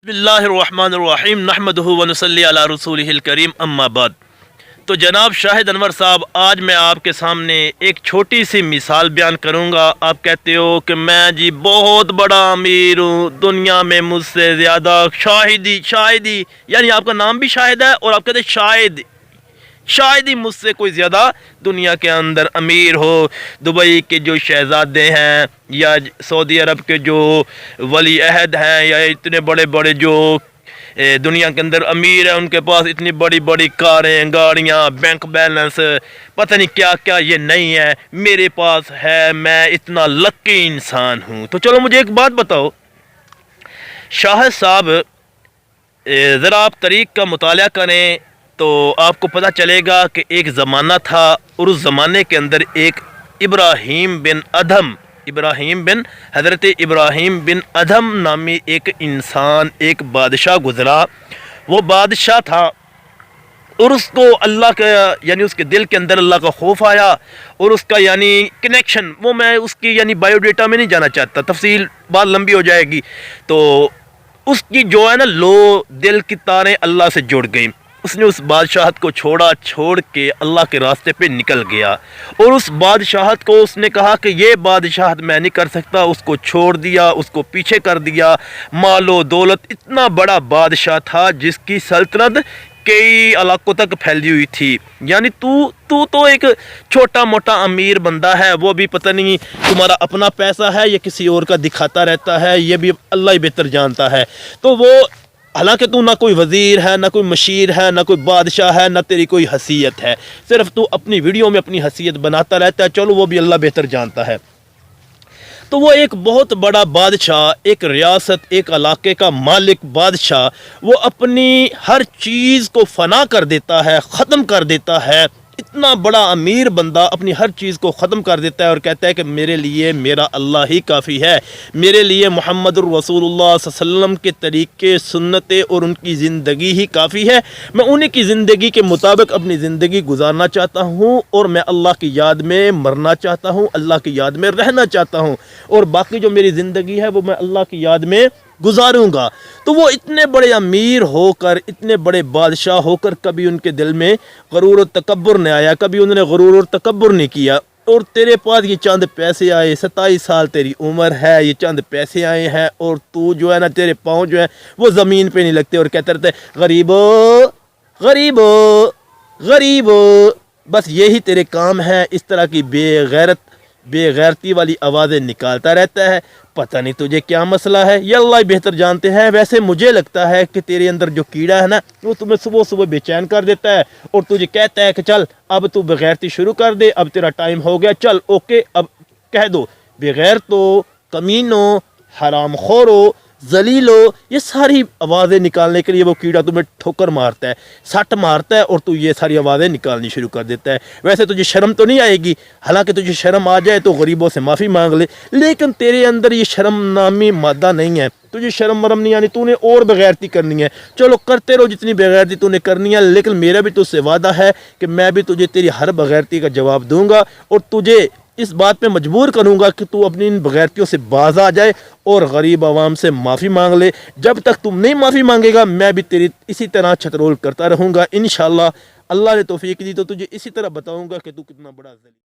बिस्मिल्लाहिर्रहमानिर्रहीम नहमदुहु व नुसल्ली अला रसूलिहिल करीम अम्मा बाद। तो जनाब शाहिद अनवर साहब, आज मैं आपके सामने एक छोटी सी मिसाल बयान करूंगा। आप कहते हो कि मैं जी बहुत बड़ा अमीर हूँ, दुनिया में मुझसे ज़्यादा शाहिदी यानी आपका नाम भी शाहिद है और आप कहते शायद ही मुझसे कोई ज़्यादा दुनिया के अंदर अमीर हो। दुबई के जो शहज़ादे हैं या सऊदी अरब के जो वली अहद हैं या इतने बड़े बड़े जो दुनिया के अंदर अमीर हैं, उनके पास इतनी बड़ी बड़ी कारें, गाड़ियाँ, बैंक बैलेंस, पता नहीं क्या क्या ये नहीं है, मेरे पास है। मैं इतना लकी इंसान हूँ। तो चलो मुझे एक बात बताओ शाहिद साहब, ज़रा आप तरीक़ का मुताला करें तो आपको पता चलेगा कि एक ज़माना था और उस ज़माने के अंदर एक हज़रत इब्राहीम बिन अदहम नामी एक इंसान, एक बादशाह गुज़रा। वो बादशाह था और उसको अल्लाह का यानी उसके दिल के अंदर अल्लाह का खौफ आया और उसका यानी कनेक्शन, वो मैं उसकी यानी बायोडेटा में नहीं जाना चाहता, तफसील बात लंबी हो जाएगी। तो उसकी जो है ना दिल की तारें अल्लाह से जुड़ गई। उसने उस बादशाहत को छोड़ के अल्लाह के रास्ते पे निकल गया और उस बादशाहत को उसने कहा कि ये बादशाहत मैं नहीं कर सकता, उसको छोड़ दिया, उसको पीछे कर दिया। मालो दौलत, इतना बड़ा बादशाह था जिसकी सल्तनत कई इलाकों तक फैली हुई थी। यानी तू तो एक छोटा मोटा अमीर बंदा है, वो भी पता नहीं तुम्हारा अपना पैसा है या किसी और का दिखाता रहता है, ये भी अल्लाह ही बेहतर जानता है। तो वो हालांकि तू ना कोई वज़ीर है, ना कोई मशीर है, ना कोई बादशाह है, ना तेरी कोई हैसियत है, सिर्फ तू अपनी वीडियो में अपनी हैसियत बनाता रहता है। चलो वो भी अल्लाह बेहतर जानता है। तो वो एक बहुत बड़ा बादशाह, एक रियासत, एक इलाके का मालिक बादशाह, वो अपनी हर चीज़ को फना कर देता है, ख़त्म कर देता है। इतना बड़ा अमीर बंदा अपनी हर चीज़ को ख़त्म कर देता है और कहता है कि मेरे लिए मेरा अल्लाह ही काफ़ी है, मेरे लिए मुहम्मदुर रसूलुल्लाह सल्लल्लाहु अलैहि वसल्लम के तरीक़े, सुन्नतें और उनकी ज़िंदगी ही काफ़ी है। मैं उन्हीं की ज़िंदगी के मुताबिक अपनी ज़िंदगी गुजारना चाहता हूँ और मैं अल्लाह की याद में मरना चाहता हूँ, अल्लाह की याद में रहना चाहता हूँ और बाकी जो मेरी ज़िंदगी है वो मैं अल्लाह की याद में गुजारूंगा। तो वो इतने बड़े अमीर होकर, इतने बड़े बादशाह होकर, कभी उनके दिल में गरूर और तकब्बुर नहीं आया, कभी उन्होंने गरूर और तकब्बुर नहीं किया। और तेरे पास ये चंद पैसे आए, 27 साल तेरी उम्र है, ये चंद पैसे आए हैं और तू जो है ना, तेरे पाँव जो है वो ज़मीन पे नहीं लगते और कहते रहते गरीबो गरीबो गरीबो, बस यही तेरे काम है। इस तरह की बेगैरती वाली आवाज़ें निकालता रहता है। पता नहीं तुझे क्या मसला है, ये अल्लाह ही बेहतर जानते हैं। वैसे मुझे लगता है कि तेरे अंदर जो कीड़ा है ना, वो तुम्हें सुबह सुबह बेचैन कर देता है और तुझे कहता है कि चल अब तू बेगैरती शुरू कर दे, अब तेरा टाइम हो गया, चल ओके अब कह दो। बगैर तो कमीनों, हरामखोरों, जलीलो, ये सारी आवाज़ें निकालने के लिए वो कीड़ा तुम्हें ठोकर मारता है, सट मारता है और तू ये सारी आवाज़ें निकालनी शुरू कर देता है। वैसे तुझे शर्म तो नहीं आएगी, हालांकि तुझे शर्म आ जाए तो गरीबों से माफ़ी मांग ले, लेकिन तेरे अंदर ये शर्म नामी मादा नहीं है, तुझे शर्म मरम नहीं आनी, तूने और बेगैरती करनी है। चलो करते रहो जितनी बेगैरती तूने करनी है, लेकिन मेरा भी तुझसे वादा है कि मैं भी तुझे तेरी हर बेगैरती का जवाब दूंगा और तुझे इस बात पे मजबूर करूंगा कि तू अपनी इन बगैरतियों से बाज आ जाए और गरीब आवाम से माफ़ी मांग ले। जब तक तुम नहीं माफ़ी मांगेगा मैं भी तेरी इसी तरह छतरोल करता रहूँगा। इंशाअल्लाह अल्लाह ने तौफीक दी तो तुझे इसी तरह बताऊँगा कि तू कितना बड़ा